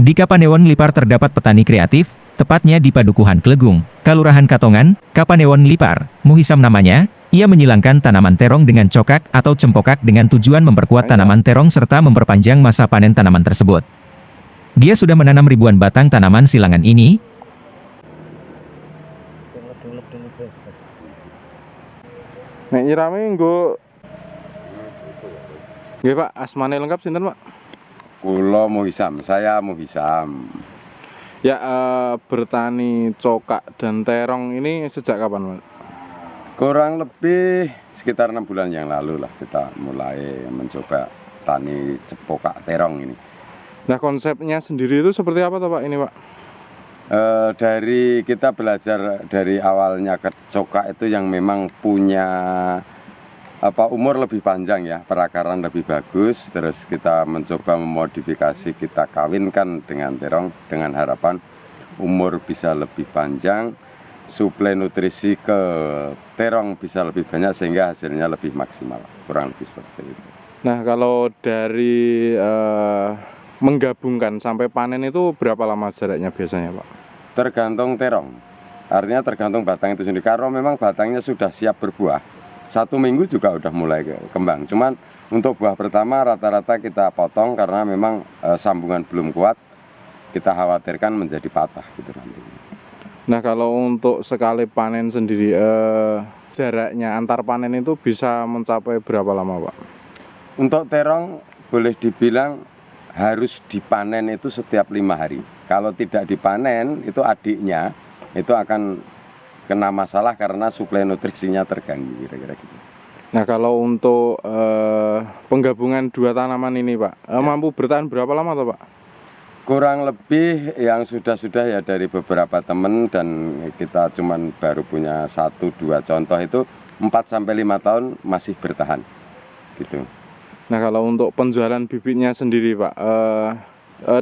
Di Kapanewon Lipar terdapat petani kreatif, tepatnya di Padukuhan Klegung, Kelurahan Katongan, Kapanewon Lipar, Muhisam namanya. Ia menyilangkan tanaman terong dengan cokak atau cempokak dengan tujuan memperkuat tanaman terong serta memperpanjang masa panen tanaman tersebut. Dia sudah menanam ribuan batang tanaman silangan ini. Nek nyirame nggo nggih Pak, asmane lengkap sinten Pak? Kula Muhisam, saya Muhisam. Ya, bertani cokak dan terong ini sejak kapan Pak? Kurang lebih sekitar 6 bulan yang lalu lah kita mulai mencoba tani cempokak terong ini. Nah, konsepnya sendiri itu seperti apa toh Pak ini Pak? Dari kita belajar dari awalnya ke cokak itu yang memang punya umur lebih panjang ya, perakaran lebih bagus. Terus kita mencoba memodifikasi, kita kawinkan dengan terong dengan harapan umur bisa lebih panjang, suplai nutrisi ke terong bisa lebih banyak sehingga hasilnya lebih maksimal, kurang lebih seperti itu. Nah, kalau dari menggabungkan sampai panen itu berapa lama jaraknya biasanya Pak? Tergantung terong, artinya tergantung batang itu sendiri. Kalau memang batangnya sudah siap berbuah, 1 minggu juga udah mulai kembang. Cuman untuk buah pertama rata-rata kita potong karena memang sambungan belum kuat, kita khawatirkan menjadi patah gitu nanti. Nah, kalau untuk sekali panen sendiri, jaraknya antar panen itu bisa mencapai berapa lama Pak? Untuk terong boleh dibilang harus dipanen itu setiap 5 hari. Kalau tidak dipanen itu adiknya itu akan kena masalah karena suplai nutrisinya terganggu kira-kira gitu. Nah, kalau untuk penggabungan dua tanaman ini Pak, mampu bertahan berapa lama toh Pak? Kurang lebih yang sudah-sudah ya dari beberapa teman dan kita cuman baru punya 1-2 contoh itu 4-5 tahun masih bertahan gitu. Nah, kalau untuk penjualan bibitnya sendiri Pak,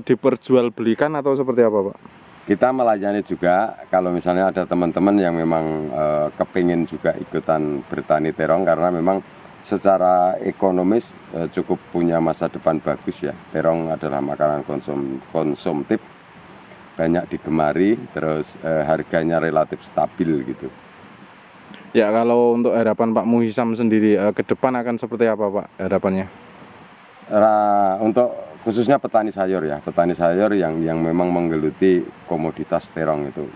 diperjualbelikan atau seperti apa Pak? Kita melayani juga kalau misalnya ada teman-teman yang memang kepingin juga ikutan bertani terong karena memang secara ekonomis cukup punya masa depan bagus ya. Terong adalah makanan konsumtif, banyak digemari, terus harganya relatif stabil gitu. Ya, kalau untuk harapan Pak Muhisam sendiri ke depan akan seperti apa Pak harapannya? Untuk khususnya petani sayur ya, petani sayur yang memang menggeluti komoditas terong itu,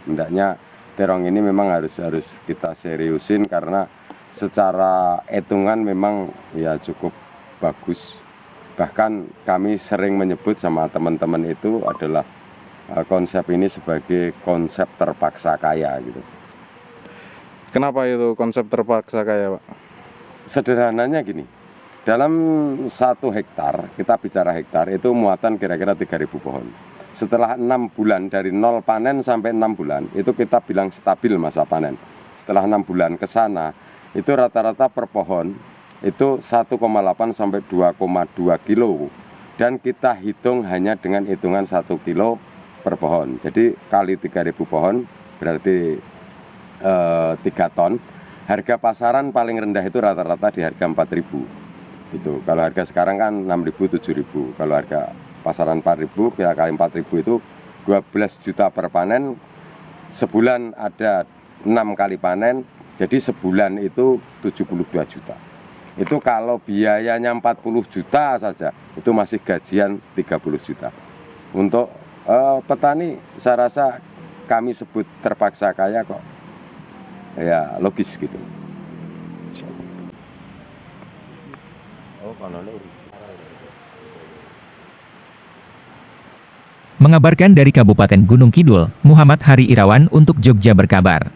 hendaknya terong ini memang harus kita seriusin karena secara hitungan memang ya cukup bagus. Bahkan kami sering menyebut sama teman-teman itu adalah konsep ini sebagai konsep terpaksa kaya gitu. Kenapa itu konsep terpaksa kaya Pak? Sederhananya gini, dalam 1 hektar, kita bicara hektar itu muatan kira-kira 3.000 pohon. Setelah 6 bulan, dari 0 panen sampai 6 bulan, itu kita bilang stabil masa panen. Setelah 6 bulan ke sana, itu rata-rata per pohon itu 1,8 sampai 2,2 kilo. Dan kita hitung hanya dengan hitungan 1 kilo per pohon. Jadi kali 3.000 pohon berarti 3 ton. Harga pasaran paling rendah itu rata-rata di harga 4.000. Gitu. Kalau harga sekarang kan 6.000, 7.000. Kalau harga pasaran 4.000, kita kali 4.000 itu 12 juta per panen. Sebulan ada 6 kali panen, jadi sebulan itu 72 juta. Itu kalau biayanya 40 juta saja, itu masih gajian 30 juta. Untuk petani, saya rasa kami sebut terpaksa kaya kok. Ya logis gitu. Mengabarkan dari Kabupaten Gunung Kidul, Muhammad Hari Irawan untuk Jogja Berkabar.